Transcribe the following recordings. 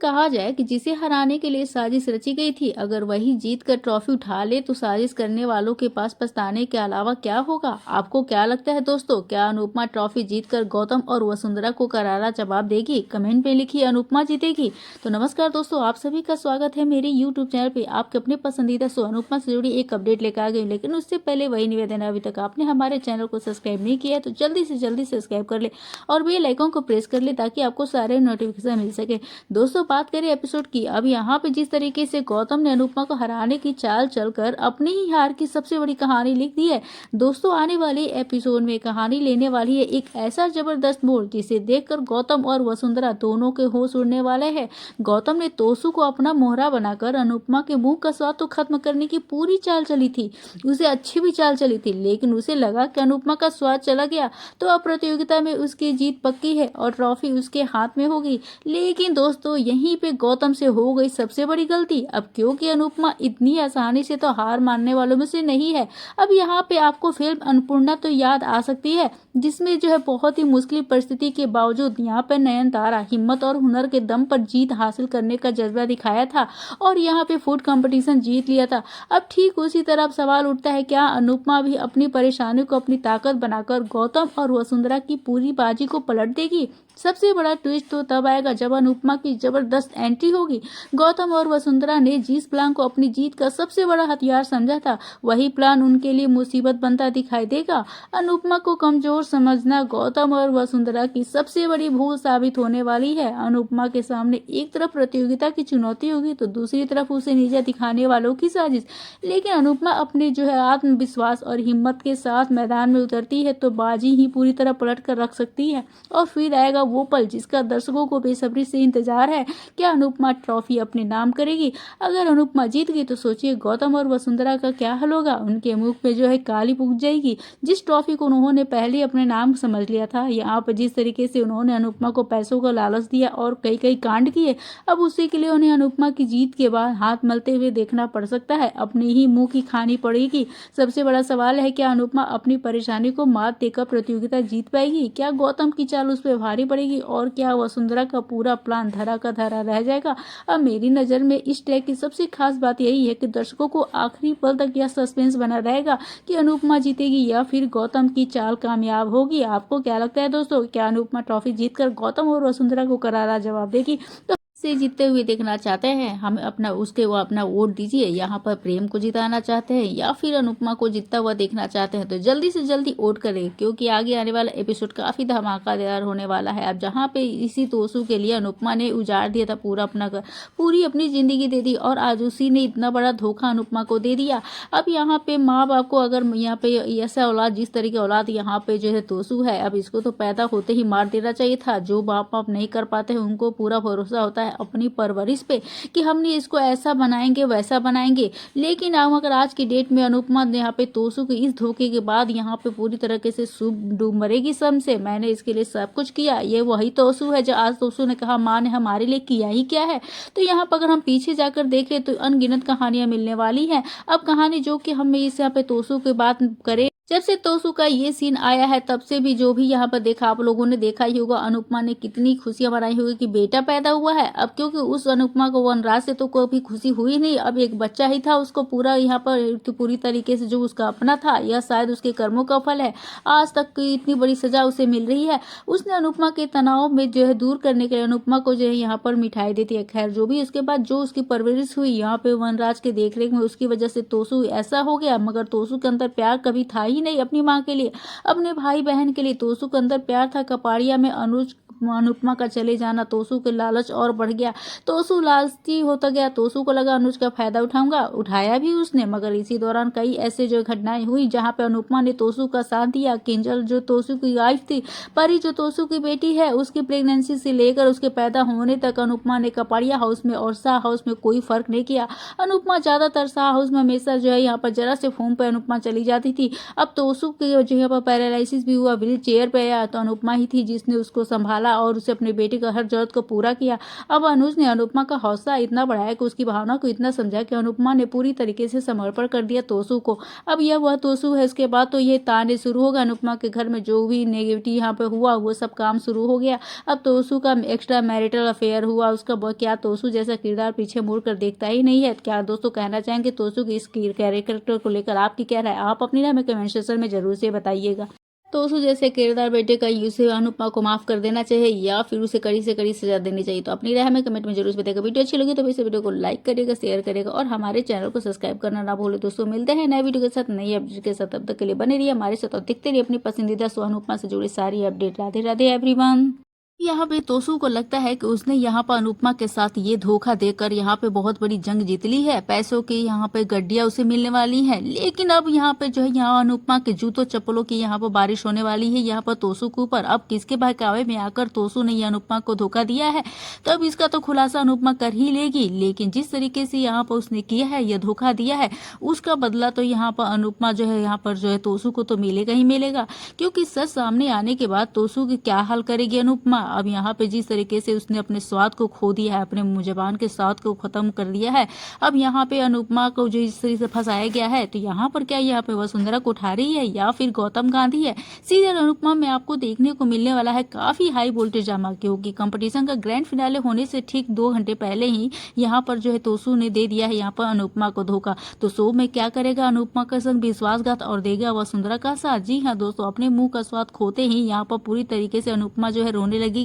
कहा जाए कि जिसे हराने के लिए साजिश रची गई थी, अगर वही जीत कर ट्रॉफी उठा ले तो साजिश करने वालों के पास पछताने के अलावा क्या होगा। आपको क्या लगता है दोस्तों, क्या अनुपमा ट्रॉफी जीतकर गौतम और वसुंधरा को करारा जवाब देगी? कमेंट में लिखिए अनुपमा जीतेगी। तो नमस्कार दोस्तों, आप सभी का स्वागत है मेरे यूट्यूब चैनल पे। आपके अपने पसंदीदा शो अनुपमा से जुड़ी एक अपडेट लेकर आ गई, लेकिन उससे पहले वही निवेदन है, अभी तक आपने हमारे चैनल को सब्सक्राइब नहीं किया है तो जल्दी से जल्दी सब्सक्राइब कर ले और बेल आइकन को प्रेस कर ले ताकि आपको सारे नोटिफिकेशन मिल सके। दोस्तों बात करें एपिसोड की, अब यहाँ पे जिस तरीके से गौतम ने अनुपमा को हराने की चाल चलकर अपनी ही हार की सबसे बड़ी कहानी लिख दी है। दोस्तों आने वाले एपिसोड में कहानी लेने वाली है एक ऐसा जबरदस्त मोड़ जिसे देखकर गौतम और वसुंधरा दोनों के होश उड़ने वाले हैं। गौतम ने तोसू को अपना मोहरा बनाकर अनुपमा के मुंह का स्वाद तो खत्म करने की पूरी चाल चली थी, उसे अच्छी भी चाल चली थी, लेकिन उसे लगा कि अनुपमा का स्वाद चला गया तो अब प्रतियोगिता में उसकी जीत पक्की है और ट्रॉफी उसके हाथ में होगी। लेकिन दोस्तों यहीं पे गौतम से हो गई सबसे बड़ी गलती। अब क्योंकि अनुपमा इतनी आसानी से तो हार मानने वालों में से नहीं है। अब यहाँ पे आपको फिल्म अन्नपूर्णा तो याद आ सकती है, जिसमें जो है बहुत ही मुश्किल परिस्थिति के बावजूद यहाँ पर नयनतारा हिम्मत और हुनर के दम पर जीत हासिल करने का जज्बा दिखाया था और यहाँ पे फूड कंपटीशन जीत लिया था। अब ठीक उसी तरह सवाल उठता है, क्या अनुपमा भी अपनी परेशानी को अपनी ताकत बनाकर गौतम और वसुंधरा की पूरी बाजी को पलट देगी? सबसे बड़ा ट्विस्ट तो तब आएगा जब अनुपमा की जबरदस्त एंट्री होगी। गौतम और वसुंधरा ने जिस प्लान को अपनी जीत का सबसे बड़ा हथियार समझा था, वही प्लान उनके लिए मुसीबत बनता दिखाई देगा। अनुपमा को कमजोर समझना गौतम और वसुंधरा की सबसे बड़ी भूल साबित होने वाली है। अनुपमा के सामने एक तरफ प्रतियोगिता की चुनौती होगी तो दूसरी तरफ उसे नीचा दिखाने वालों की साजिश। लेकिन अनुपमा अपने जो है आत्मविश्वास और हिम्मत के साथ मैदान में उतरती है तो बाजी ही पूरी तरह पलट कर रख सकती है। और फिर आएगा वो पल जिसका दर्शकों को बेसब्री से इंतजार है। क्या अनुपमा ट्रॉफी अपने नाम करेगी? अगर अनुपमा जीत गई तो सोचिए गौतम और वसुंधरा का क्या हाल होगा। उनके मुख पे जो है काली पुग जाएगी। जिस ट्रॉफी को उन्होंने पहले अपने नाम समझ लिया था, यहाँ पर जिस तरीके से उन्होंने अनुपमा को पैसों का लालच दिया और कई कई कांड किए, अब उसी के लिए उन्हें अनुपमा की जीत के बाद हाथ मलते हुए देखना पड़ सकता है, अपने ही मुंह की खानी पड़ेगी। सबसे बड़ा सवाल है, क्या अनुपमा अपनी परेशानी को मात देकर प्रतियोगिता जीत पाएगी? क्या गौतम की चाल उस पर भारी पड़ेगी और क्या वसुंधरा का पूरा प्लान धरा का धरा रह जाएगा? अब मेरी नज़र में इस ट्रैक की सबसे खास बात यही है कि दर्शकों को आखिरी पल तक यह सस्पेंस बना रहेगा कि अनुपमा जीतेगी या फिर गौतम की चाल कामयाब होगी। आपको क्या लगता है दोस्तों, क्या अनुपमा ट्रॉफी जीतकर गौतम और वसुंधरा को करारा जवाब देगी? तो से जीतते हुए देखना चाहते हैं, हमें अपना वोट दीजिए। यहाँ पर प्रेम को जिताना चाहते हैं या फिर अनुपमा को जीतता हुआ देखना चाहते हैं तो जल्दी से जल्दी वोट करें, क्योंकि आगे आने वाला एपिसोड काफी धमाकेदार होने वाला है। अब जहाँ पे इसी तोसू के लिए अनुपमा ने उजाड़ दिया था पूरा अपना घर, पूरी अपनी जिंदगी दे दी और आज उसी ने इतना बड़ा धोखा अनुपमा को दे दिया। अब यहाँ पे माँ बाप को अगर यहाँ पे ऐसा औलाद, जिस तरीके औलाद यहाँ पे जो है तोसू है, अब इसको तो पैदा होते ही मार देना चाहिए था। जो बाप नहीं कर पाते हैं उनको पूरा भरोसा होता है अपनी परवरिश पे कि हमने इसको ऐसा बनाएंगे वैसा बनाएंगे। लेकिन अब अगर आज की डेट में अनुपमा यहाँ पे तोसू के इस धोखे के बाद यहाँ पे पूरी तरीके से डूब मरेगी सम से, मैंने इसके लिए सब कुछ किया, ये वही तोसू है जो आज तोसू ने कहा माँ ने हमारे लिए किया ही क्या है। तो यहाँ पर अगर हम पीछे जाकर देखें तो अनगिनत कहानियां मिलने वाली है। अब कहानी जो कि हमें इस यहाँ पे तोसू की बात करें, जब से तोसू का ये सीन आया है तब से भी जो भी यहाँ पर देखा, आप लोगों ने देखा ही होगा अनुपमा ने कितनी खुशियां मनाई होगी कि बेटा पैदा हुआ है। अब क्योंकि उस अनुपमा को वनराज से तो कोई खुशी हुई नहीं, अब एक बच्चा ही था, उसको पूरा यहाँ पर पूरी तरीके से जो उसका अपना था, यह शायद उसके कर्मों का फल है। आज तक की इतनी बड़ी सजा उसे मिल रही है। उसने अनुपमा के तनाव में जो है दूर करने के लिए अनुपमा को जो है यहाँ पर मिठाई देती है। खैर जो भी उसके बाद जो उसकी परवरिश हुई यहाँ पे वनराज के देखरेख में, उसकी वजह से तोसू ऐसा हो गया। मगर तोसू के अंदर प्यार कभी था ही नहीं अपनी माँ के लिए, अपने भाई बहन के लिए। तोसू के अंदर प्यार था। कपाड़िया में अनुपमा का चले जाना, तोसू के लालच और बढ़ गया। तोसू लालची होता गया। तोसू को लगा अनुज का फायदा उठाऊंगा, उठाया भी उसने। मगर इसी दौरान कई ऐसे जो घटनाएं हुई जहां पे अनुपमा ने तोसू का साथ दिया। किंजल जो तोसू की वाइफ थी, परी जो तोसू की बेटी है, उसकी प्रेगनेंसी से लेकर उसके पैदा होने तक अनुपमा ने कपाड़िया हाउस में और शाह हाउस में कोई फर्क नहीं किया। अनुपमा ज्यादातर शाह हाउस में हमेशा जो है यहाँ पर जरा से फोन पर अनुपमा चली जाती थी। अब तोसू के जगह पर पैरालिसिस भी हुआ, व्हील चेयर पे आया तो अनुपमा ही थी जिसने उसको संभाला और उसे अपने बेटे का हर जरूरत को पूरा किया। अब अनुज ने अनुपमा का हौसला इतना बढ़ाया कि उसकी भावना को इतना समझा कि अनुपमा ने पूरी तरीके से समर्पण कर दिया तोसू को। अब यह वह तोसू है, इसके बाद तो ये ताने शुरू होगा। अनुपमा के घर में जो भी नेगेटिविटी यहाँ पे हुआ वो सब काम शुरू हो गया। अब तोसू का एक्स्ट्रा मैरिटल अफेयर हुआ, उसका क्या तोसू जैसा किरदार पीछे मुड़ कर देखता ही नहीं है। क्या दोस्तों कहना चाहेंगे तोसू की इस कैरेक्टर को लेकर आपकी क्या राय? आप अपनी राय में कमेंट सेक्शन में जरूर से बताइएगा। तोसू जैसे किरदार बेटे का उसे अनुपमा को माफ कर देना चाहिए या फिर उसे कड़ी से कड़ी सजा देनी चाहिए? तो अपनी राय हमें कमेंट में जरूर से बताइएगा। वीडियो अच्छी लगी तो इस वीडियो को लाइक करिएगा, शेयर करिएगा और हमारे चैनल को सब्सक्राइब करना ना भूले। दोस्तों मिलते हैं नए वीडियो के साथ, नई अपडेट के साथ। तब तक के लिए बने रहिए हमारे साथ और देखते रहिए अपनी पसंदीदा शो अनुपमा से जुड़ी सारी अपडेट। राधे राधे एवरीवन। यहाँ पे तोसू को लगता है कि उसने यहाँ पर अनुपमा के साथ ये धोखा देकर यहाँ पे बहुत बड़ी जंग जीत ली है, पैसों की यहाँ पे गड्डियां उसे मिलने वाली हैं। लेकिन अब यहाँ पे जो है यहाँ अनुपमा के जूतों चप्पलों की यहाँ पर बारिश होने वाली है यहाँ पर तोसू के ऊपर। अब किसके बहकावे में आकर तोसू ने अनुपमा को धोखा दिया है, तब इसका तो खुलासा अनुपमा कर ही लेगी। लेकिन जिस तरीके से यहाँ पर उसने किया है, यह धोखा दिया है, उसका बदला तो यहाँ पर अनुपमा जो है यहाँ पर जो है तोसू को तो मिलेगा ही मिलेगा। क्योंकि सच सामने आने के बाद तोसू की क्या हाल करेगी अनुपमा? अब यहाँ पे जिस तरीके से उसने अपने स्वाद को खो दिया है, अपने मुंह के स्वाद को खत्म कर दिया है, अब यहाँ पे अनुपमा को जो इस तरीके से फंसाया गया है, तो यहाँ पर क्या यहाँ पे वसुंधरा कोठारी है या फिर गौतम गांधी है? सीरियल अनुपमा में आपको देखने को मिलने वाला है काफी हाई वोल्टेज ड्रामा, क्योंकि कंपटीशन का ग्रैंड फिनाले होने से ठीक 2 घंटे पहले ही यहाँ पर जो है तोसू ने दे दिया है यहाँ पर अनुपमा को धोखा। तो शो में क्या करेगा अनुपमा का संग विश्वासघात और देगा वसुंधरा का साथ? जी हाँ दोस्तों, अपने मुंह का स्वाद खोते ही यहाँ पर पूरी तरीके से अनुपमा जो है रोने लगेगी,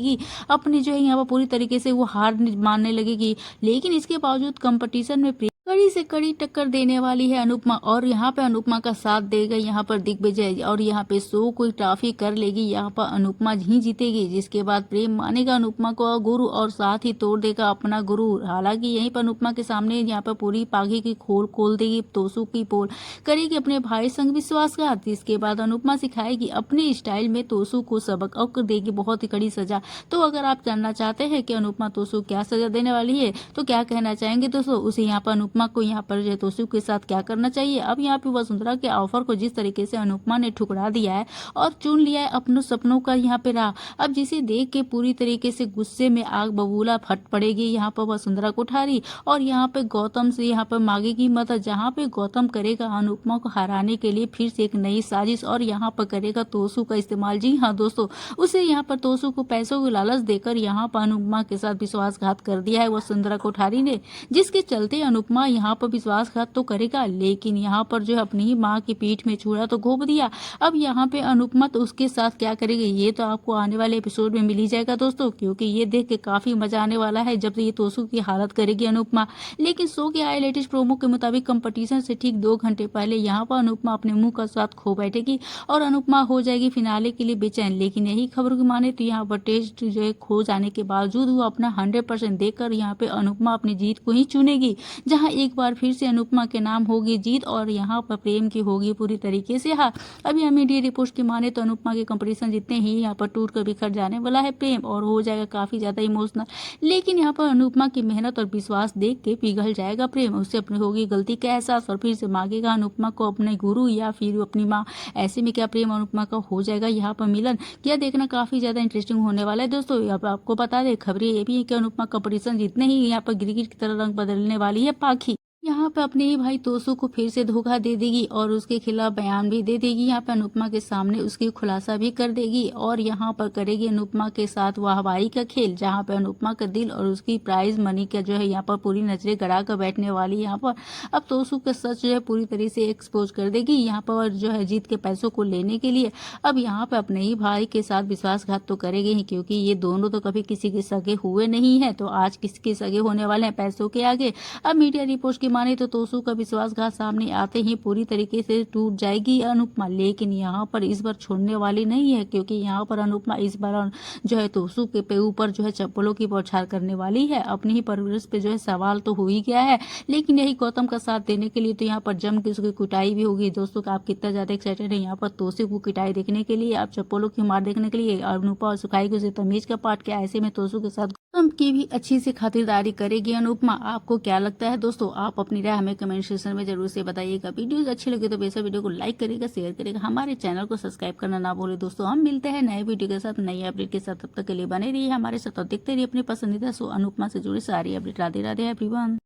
अपनी जो है यहाँ पर पूरी तरीके से वो हार मानने लगेगी। लेकिन इसके बावजूद कंपटीशन में कड़ी से कड़ी टक्कर देने वाली है अनुपमा और यहाँ पे अनुपमा का साथ देगा यहाँ पर दिग्विजय और यहाँ पे शो कोई ट्रॉफी कर लेगी, यहाँ पर अनुपमा ही जीतेगी। जिसके बाद प्रेम मानेगा अनुपमा को गुरु और साथ ही तोड़ देगा अपना गुरु। हालांकि यहीं पर अनुपमा के सामने यहाँ पर पूरी पागी की खोल खोल देगी, तोसू की पोल करेगी अपने भाई संग विश्वासघात। जिसके बाद अनुपमा सिखाएगी अपने स्टाइल में तोसू को सबक और देगी बहुत ही कड़ी सजा। तो अगर आप जानना चाहते हैं कि अनुपमा तोसू क्या सजा देने वाली है तो क्या कहना चाहेंगे दोस्तों? उसे यहाँ पर अनुपमा को यहाँ पर तोसू के साथ क्या करना चाहिए? अब यहाँ पे वसुंधरा के ऑफर को जिस तरीके से अनुपमा ने ठुकरा दिया है और चुन लिया है अपने सपनों का यहाँ पे राह, अब जिसे देख के पूरी तरीके से गुस्से में आग बबूला फट पड़ेगी यहाँ पर वसुंधरा कोठारी और यहाँ पे गौतम से यहाँ पर मांगेगी मदद, जहाँ पे गौतम करेगा अनुपमा को हराने के लिए फिर से एक नई साजिश और यहाँ पर करेगा तोसू का इस्तेमाल। जी हाँ दोस्तों, उसे यहाँ पर तोसू को पैसों की लालच देकर यहाँ पर अनुपमा के साथ विश्वासघात कर दिया है वसुंधरा कोठारी ने, जिसके चलते अनुपमा यहाँ पर विश्वासघात तो करेगा लेकिन यहाँ पर जो अपनी ही माँ की पीठ में छुरा तो घोंप दिया। अब यहाँ पे अनुपमा तो उसके साथ क्या करेगी ये तो आपको आने वाले एपिसोड में मिल ही जाएगा दोस्तों, क्योंकि ये देख के काफी मजा आने वाला है जब ये तोसू की हालत करेगी अनुपमा। लेकिन शो के आए लेटेस्ट प्रोमो के मुताबिक कंपटीशन से ठीक 2 घंटे पहले यहाँ पर अनुपमा अपने मुंह का स्वाद खो बैठेगी और अनुपमा हो जाएगी फिनाले के लिए बेचैन। लेकिन यही खबर की माने तो यहाँ पर टेस्ट जो है खो जाने के बावजूद वो अपना 100% देकर यहाँ पे अनुपमा अपनी जीत को ही चुनेगी, जहाँ एक बार फिर से अनुपमा के नाम होगी जीत और यहाँ पर प्रेम की होगी पूरी तरीके से हार। अभी हम मीडिया रिपोर्ट की माने तो अनुपमा के कंपटीशन जितने ही यहाँ पर टूट कर बिखर जाने वाला है प्रेम और हो जाएगा काफी ज्यादा इमोशनल। लेकिन यहाँ पर अनुपमा की मेहनत और विश्वास देख के पिघल जाएगा प्रेम, उससे अपनी होगी गलती का एहसास और फिर से मांगेगा अनुपमा को अपने गुरु या फिर अपनी माँ। ऐसे में क्या प्रेम अनुपमा का हो जाएगा यहाँ पर मिलन? क्या देखना काफी ज्यादा इंटरेस्टिंग होने वाला है दोस्तों। अब आपको बता दें खबरें ये भी है कि अनुपमा कंपटीशन जितने ही यहाँ पर गिरगिट की तरह रंग बदलने वाली है पाखी, यहाँ पे अपने ही भाई तोसू को फिर से धोखा दे देगी और उसके खिलाफ बयान भी दे देगी। यहाँ पे अनुपमा के सामने उसकी खुलासा भी कर देगी और यहाँ पर करेगी अनुपमा के साथ वाहवाही का खेल, जहाँ पे अनुपमा का दिल और उसकी प्राइज मनी का जो है यहाँ पर पूरी नजरें गड़ा कर बैठने वाली। यहाँ पर अब तोसू का सच जो है पूरी तरह से एक्सपोज कर देगी यहाँ पर जो है जीत के पैसों को लेने के लिए। अब यहाँ पे अपने ही भाई के साथ विश्वासघात तो करेगी ही, क्योंकि ये दोनों तो कभी किसी के सगे हुए नहीं है, तो आज किसके सगे होने वाले हैं पैसों के आगे। अब मीडिया रिपोर्ट की माने तो तोसू का विश्वासघात सामने आते ही पूरी तरीके से टूट जाएगी अनुपमा। लेकिन यहाँ पर इस बार छोड़ने वाली नहीं है, क्योंकि यहाँ पर अनुपमा इस बार जो है तोसू के ऊपर जो है चप्पलों की बौछार करने वाली है। अपनी ही परवरिश पे जो है सवाल तो हो ही गया है, लेकिन यही गौतम का साथ देने के लिए तो यहाँ पर जम के उसकी कुटाई भी होगी। दोस्तों आप कितना ज्यादा एक्साइटेड है यहाँ पर तोसू को कुटाई देखने के लिए, आप चप्पलों की मार देखने के लिए? अनुपमा और सुखाई उसे तमीज का पाठ क्या? ऐसे में तोसू के साथ गौतम की भी अच्छी सी खातिरदारी करेगी अनुपमा। आपको क्या लगता है दोस्तों? आप अपनी राय हमें कमेंट सेक्शन में जरूर से बताइएगा। वीडियो अच्छी लगे तो बेशक वीडियो को लाइक करेगा, शेयर करेगा, हमारे चैनल को सब्सक्राइब करना ना भूले दोस्तों। हम मिलते हैं नए वीडियो के साथ, नई अपडेट के साथ। तब तक के लिए बने रहिए हमारे साथ और देखते रहिए अपनी पसंदीदा शो अनुपमा से जुड़ी सारी अपडेट। राधे राधे एवरीवन।